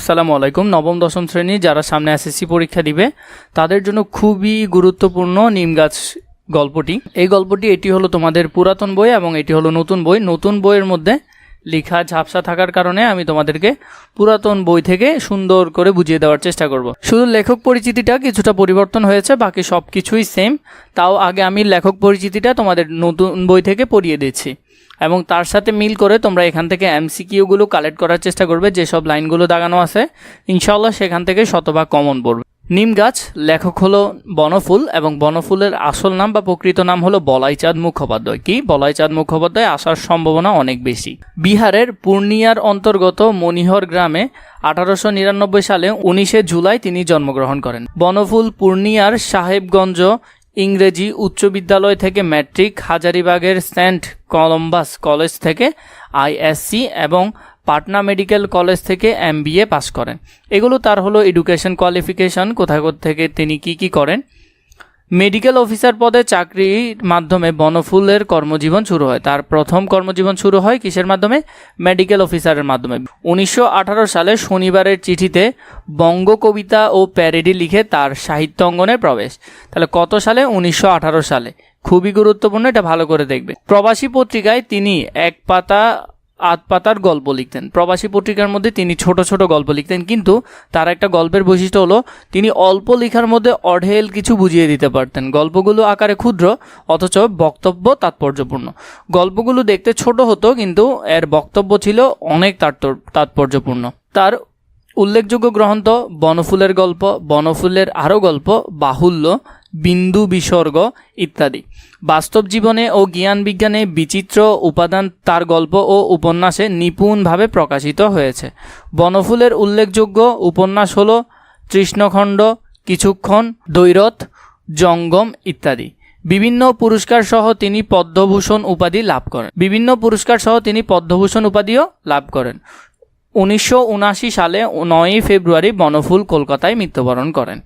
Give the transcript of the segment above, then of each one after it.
আসসালামু আলাইকুম। নবম দশম শ্রেণী যারা সামনে এসএসসি পরীক্ষা দিবে তাদের জন্য খুবই গুরুত্বপূর্ণ নিম গাছ গল্পটি। এই গল্পটি এটি হলো তোমাদের পুরাতন বই এবং এটি হলো নতুন বই। নতুন বইয়ের মধ্যে লেখা ঝাপসা থাকার কারণে আমি তোমাদেরকে পুরাতন বই থেকে সুন্দর করে বুঝিয়ে দেওয়ার চেষ্টা করব। শুধু লেখক পরিচিতিটা কিছুটা পরিবর্তন হয়েছে, বাকি সব কিছুই সেম। তাও আগে আমি লেখক পরিচিতিটা তোমাদের নতুন বই থেকে পড়িয়ে দিচ্ছি এবং তার সাথে মিল করে তোমরা এখান থেকে এমসিকিউগুলো কালেক্ট করার চেষ্টা করবে। যেসব লাইনগুলো দাগানো আছে ইনশাআল্লাহ সেখান থেকে শতভাগ কমন পড়বে। নিম গাছ, লেখক হলো বনফুল এবং বনফুলের আসল নাম বা প্রকৃত নাম হলো বলাইচাঁদ মুখোপাধ্যায়। কি বলাইচাঁদ মুখোপাধ্যায় আসার সম্ভাবনা অনেক বেশি। বিহারের পূর্ণিয়ার অন্তর্গত মনিহর গ্রামে 1899 সালে 19শে জুলাই তিনি জন্মগ্রহণ করেন। বনফুল পূর্ণিয়ার সাহেবগঞ্জ ইংরেজি উচ্চ বিদ্যালয় থেকে ম্যাট্রিক, হাজারিবাগের সেন্ট কলম্বাস কলেজ থেকে আইএসসি এবং পাটনা মেডিকেল কলেজ থেকে MBA পাস করেন। এগুলো তার হলো এডুকেশন কোয়ালিফিকেশন। কোথায় থেকে তিনি কি করেন। মেডিকেল অফিসার পদে চাকরির মাধ্যমে বনফুলের কর্মজীবন শুরু হয়। তার প্রথম কর্মজীবন শুরু হয় কিসের মাধ্যমে? মেডিকেল অফিসারের মাধ্যমে। 1918 সালে শনিবারের চিঠিতে বঙ্গ কবিতা ও প্যারেডি লিখে তার সাহিত্য অঙ্গনে প্রবেশ। তাহলে কত সালে? 1918 সালে। খুবই গুরুত্বপূর্ণ, এটা ভালো করে দেখবে। প্রবাসী পত্রিকায় তিনি এক পাতা আধ পাতার গল্প লিখতেন। প্রবাসী পত্রিকার মধ্যে তিনি ছোট ছোট গল্প লিখতেন, কিন্তু তার একটা গল্পের বৈশিষ্ট্য হলো তিনি অল্প লেখার মধ্যে অঢেল কিছু বুঝিয়ে দিতে পারতেন। গল্পগুলো আকারে ক্ষুদ্র অথচ বক্তব্য তাৎপর্যপূর্ণ। গল্পগুলো দেখতে ছোট হতো কিন্তু এর বক্তব্য ছিল অনেক তাৎপর্যপূর্ণ। তার উল্লেখযোগ্য গ্রন্থ বনফুলের গল্প, বনফুলের আরও গল্প, বাহুল্য, বিন্দু বিসর্গ ইত্যাদি। বাস্তব জীবনে ও জ্ঞান বিজ্ঞানে বিচিত্র উপাদান তার গল্প ও উপন্যাসে নিপুণভাবে প্রকাশিত হয়েছে। বনফুলের উল্লেখযোগ্য উপন্যাস হল তৃষ্ণখণ্ড, কিছুক্ষণ, দৈরথ, জঙ্গম ইত্যাদি। বিভিন্ন পুরস্কার সহ তিনি পদ্মভূষণ উপাধিও লাভ করেন। 1979 সালে 9 ফেব্রুয়ারি বনফুল কলকাতায় মৃত্যুবরণ করেন।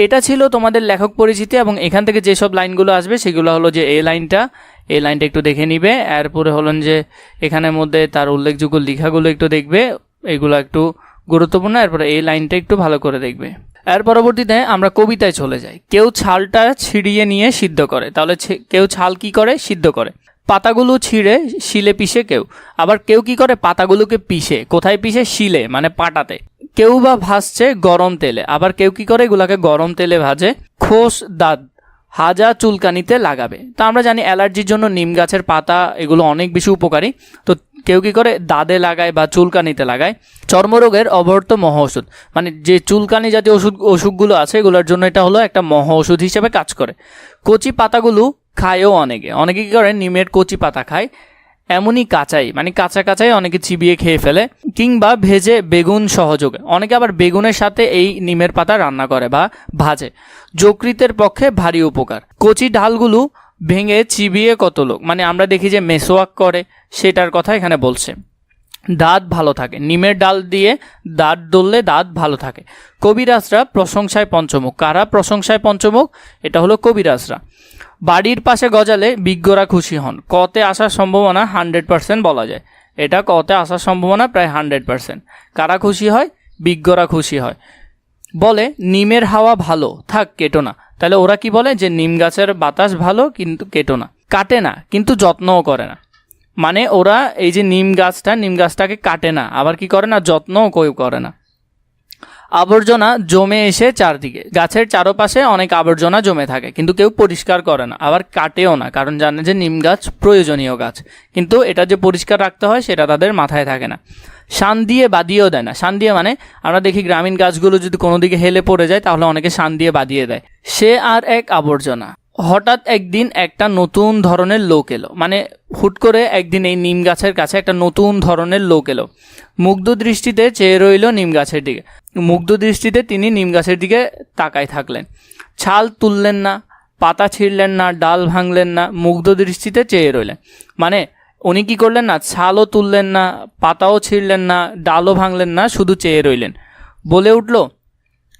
এটা ছিল তোমাদের লেখক পরিচিতি এবং এখান থেকে যেসব লাইনগুলো আসবে সেগুলো হলো যে এই লাইনটা একটু দেখে নিবে। এরপরে হলেন যে এখানের মধ্যে তার উল্লেখযোগ্য লেখাগুলো একটু দেখবে, এগুলো একটু গুরুত্বপূর্ণ। এরপরে এই লাইনটা একটু ভালো করে দেখবে। এর পরবর্তীতে আমরা কবিতায় চলে যাই। কেউ ছালটা ছিঁড়িয়ে নিয়ে সিদ্ধ করে। তাহলে কেউ ছাল কি করে? সিদ্ধ করে। পাতাগুলো ছিঁড়ে শিলে পিষে কেউ, আবার কেউ কি করে? পাতাগুলোকে পিষে। কোথায় পিষে? শিলে, মানে পাটাতে। কেউ বা ভাজছে গরম তেলে, আবার কেউ কি করে? এগুলাকে গরম তেলে ভাজে। খোস দাঁত হাজা চুলকানিতে লাগাবে। তা আমরা জানি অ্যালার্জির জন্য নিম গাছের পাতা এগুলো অনেক বেশি উপকারী। তো কেউ কি করে? দাঁতে লাগায় বা চুলকানিতে লাগায়। চর্মরোগের অবর্ত মহা ওষুধ, মানে যে চুলকানি জাতীয় অসুখগুলো আছে এগুলোর জন্য এটা হলো একটা মহা ওষুধ হিসেবে কাজ করে। কচি পাতাগুলো খায়ও অনেকে কি করে? নিমের কচি পাতা খায়, এমনই কাঁচাই, মানে কাঁচাই অনেকে চিবিয়ে খেয়ে ফেলে, কিংবা ভেজে বেগুন সহযোগে। অনেকে আবার বেগুনের সাথে এই নিমের পাতা রান্না করে বা ভাজে। যকৃতের পক্ষে ভারী উপকার। কচি ঢালগুলো ভেঙে চিবিয়ে কত লোক, মানে আমরা দেখি যে মেসোয়াক করে, সেটার কথা এখানে বলছে। দাঁত ভালো থাকে। নিমের ডাল দিয়ে দাঁত ডললে দাঁত ভালো থাকে। কবিরাজরা প্রশংসায় পঞ্চমুখ। কারা প্রশংসায় পঞ্চমুখ? এটা হলো কবিরাজরা। বাড়ির পাশে গজালে বিজ্ঞরা খুশি হন। কতে আসার সম্ভাবনা 100% বলা যায়। এটা কতে আসার সম্ভাবনা প্রায় 100%। কারা খুশি হয়? বিজ্ঞরা খুশি হয়। বলে নিমের হাওয়া ভালো, থাক কেটো না। তাহলে ওরা কি বলে? যে নিম গাছের বাতাস ভালো কিন্তু কেটো না। কাটে না কিন্তু যত্নও করে না। মানে ওরা এই যে নিম গাছটাকে কাটে না, আবার কি করে না? যত্নও কেউ করে না। আবর্জনা জমে এসে চারদিকে, গাছের চারপাশে অনেক আবর্জনা জমে থাকে কিন্তু কেউ পরিষ্কার করে না, আবার কাটেও না, কারণ জানে যে নিম গাছ প্রয়োজনীয় গাছ, কিন্তু এটা যে পরিষ্কার রাখতে হয় সেটা তাদের মাথায় থাকে না। শান দিয়ে বাদিয়েও দেয় না। শান দিয়ে মানে আমরা দেখি গ্রামীণ গাছগুলো যদি কোনো দিকে হেলে পড়ে যায় তাহলে অনেকে শান দিয়ে বাদিয়ে দেয়। সে আর এক আবর্জনা। হঠাৎ একদিন একটা নতুন ধরনের লোক এলো, মানে হুট করে একদিন এই নিম গাছের কাছে একটা নতুন ধরনের লোক এলো। মুগ্ধ দৃষ্টিতে চেয়ে রইল নিম গাছের দিকে। মুগ্ধ দৃষ্টিতে তিনি নিম গাছের দিকে তাকায় থাকলেন। ছাল তুললেন না, পাতা ছিঁড়লেন না, ডাল ভাঙলেন না, মুগ্ধ দৃষ্টিতে চেয়ে রইলেন। মানে উনি কি করলেন না? ছালও তুললেন না, পাতাও ছিঁড়লেন না, ডালও ভাঙলেন না, শুধু চেয়ে রইলেন। বলে উঠল,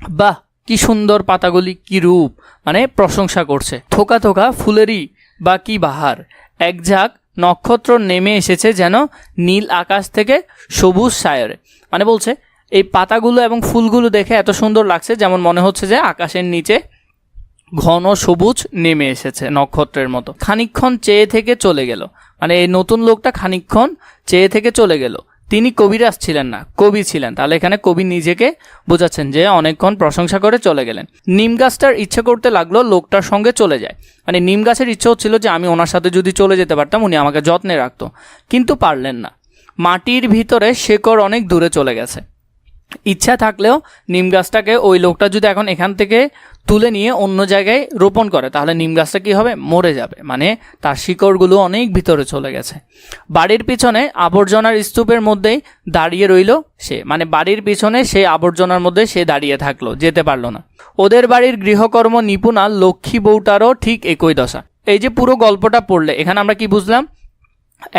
বাহ কি সুন্দর পাতাগুলি, কি রূপ, মানে প্রশংসা করছে। থোকা থোকা ফুলেরই বা কি বাহার, এক ঝাঁক নক্ষত্র নেমে এসেছে যেন নীল আকাশ থেকে সবুজ সায়রে। মানে বলছে এই পাতাগুলো এবং ফুলগুলো দেখে এত সুন্দর লাগছে, যেমন মনে হচ্ছে যে আকাশের নিচে ঘন সবুজ নেমে এসেছে নক্ষত্রের মতো। খানিকক্ষণ চেয়ে থেকে চলে গেল, মানে এই নতুন লোকটা খানিকক্ষণ চেয়ে থেকে চলে গেল। তিনি কবিরাজ ছিলেন না, কবি ছিলেন। তাহলে এখানে কবি নিজেকে বোঝাচ্ছেন যে অনেকক্ষণ প্রশংসা করে চলে গেলেন। নিম গাছটার ইচ্ছে করতে লাগলো লোকটার সঙ্গে চলে যায়, মানে নিম গাছের ইচ্ছে হচ্ছিল যে আমি ওনার সাথে যদি চলে যেতে পারতাম উনি আমাকে যত্নে রাখতো, কিন্তু পারলেন না। মাটির ভিতরে শেকড় অনেক দূরে চলে গেছে। ইচ্ছা থাকলেও নিম গাছটাকে ওই লোকটা যদি এখন এখান থেকে তুলে নিয়ে অন্য জায়গায় রোপণ করে তাহলে নিম গাছটা কী হবে, মরে যাবে, মানে তার শিকড়গুলো অনেক ভিতরে চলে গেছে। বাড়ির পিছনে আবর্জনার স্তূপের মধ্যেই দাঁড়িয়ে রইল সে, মানে বাড়ির পিছনে সেই আবর্জনার মধ্যে সে দাঁড়িয়ে থাকলো, যেতে পারলো না। ওদের বাড়ির গৃহকর্ম নিপুণা লক্ষ্মী বউটারও ঠিক একই দশা। এই যে পুরো গল্পটা পড়লে এখানে আমরা কি বুঝলাম,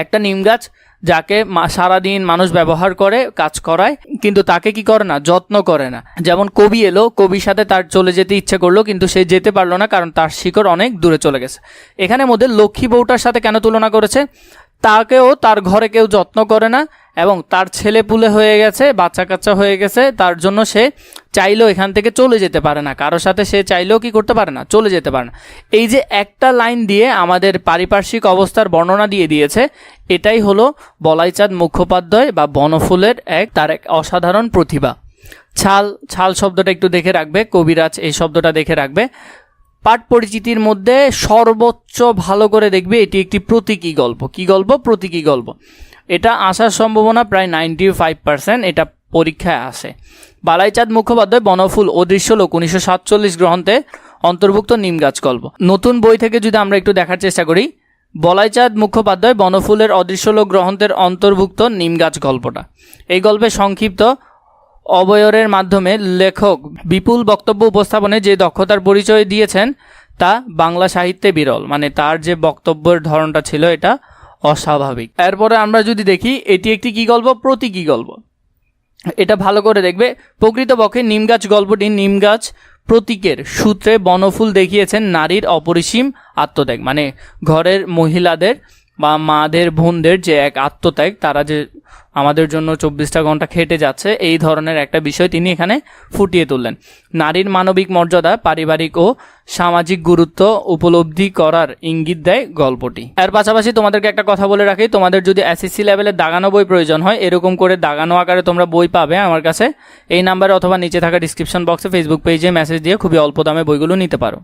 একটা নিম গাছ যাকে সারাদিন মানুষ ব্যবহার করে, কাজ করায়, কিন্তু তাকে কি করে না, যত্ন করে না। যেমন কবি এলো, কবির সাথে তার চলে যেতে ইচ্ছে করলো, কিন্তু সে যেতে পারলো না কারণ তার শিকড় অনেক দূরে চলে গেছে। এখানে মধ্যে লক্ষ্মী বউটার সাথে কেন তুলনা করেছে, তাকেও তার ঘরে কেউ যত্ন করে না এবং তার ছেলে পুলে হয়ে গেছে, বাচ্চা কাচ্চা হয়ে গেছে, তার জন্য সে চাইলেও এখান থেকে চলে যেতে পারে না, কারোর সাথে সে চাইলেও কি করতে পারে না, চলে যেতে পারে না। এই যে একটা লাইন দিয়ে আমাদের পারিপার্শ্বিক অবস্থার বর্ণনা দিয়ে দিয়েছে, এটাই হলো বলাইচাঁদ মুখোপাধ্যায় বা বনফুলের তার এক অসাধারণ প্রতিভা। ছাল, ছাল শব্দটা একটু দেখে রাখবে, কবিরাজ এই শব্দটা দেখে রাখবে। পাঠ পরিচিতির মধ্যে সর্বোচ্চ ভালো করে দেখবে এটি একটি প্রতীকী গল্প। কি গল্প? প্রতীকী গল্প। এটা আসার সম্ভাবনা প্রায় 95%, এটা পরীক্ষায় আসে। বালাইচাঁদ মুখোপাধ্যায় বনফুল অদৃশ্য লোক 1947 গ্রন্থে অন্তর্ভুক্ত নিম গাছ গল্প। নতুন বই থেকে যদি আমরা একটু দেখার চেষ্টা করি, বলাইচাঁদ মুখোপাধ্যায় বনফুলের অদৃশ্য লোক গ্রন্থের অন্তর্ভুক্ত নিম গাছ গল্পটা। এই গল্পে সংক্ষিপ্ত অবয়রের মাধ্যমে লেখক বিপুল বক্তব্য উপস্থাপনে যে দক্ষতার পরিচয় দিয়েছেন তা বাংলা সাহিত্যে বিরল, মানে তার যে বক্তব্যের ধরনটা ছিল এটা অস্বাভাবিক। এরপরে আমরা যদি দেখি এটি একটি কি গল্প, প্রতীকী গল্প। এটা ভালো করে দেখবে। প্রকৃতপক্ষে নিম গাছ গল্পটি নিম গাছ প্রতীকের সূত্রে বনফুল দেখিয়েছেন নারীর অপরিসীম আত্মত্যাগ, মানে ঘরের মহিলাদের বা মাদের বোনদের যে এক আত্মত্যাগ, তারা যে আমাদের জন্য 24টা ঘন্টা খেটে যাচ্ছে, এই ধরনের একটা বিষয় তিনি এখানে ফুটিয়ে তুললেন। নারীর মানবিক মর্যাদা, পারিবারিক ও সামাজিক গুরুত্ব উপলব্ধি করার ইঙ্গিত দেয় গল্পটি। এর পাশাপাশি তোমাদেরকে একটা কথা বলে রাখি, তোমাদের যদি এসএসসি লেভেলের দাগানো বই প্রয়োজন হয়, এরকম করে দাগানো আকারে তোমরা বই পাবে আমার কাছে। এই নাম্বারে অথবা নিচে থাকা ডিসক্রিপশন বক্সে ফেসবুক পেজে মেসেজ দিয়ে খুবই অল্প দামে বইগুলো নিতে পারো।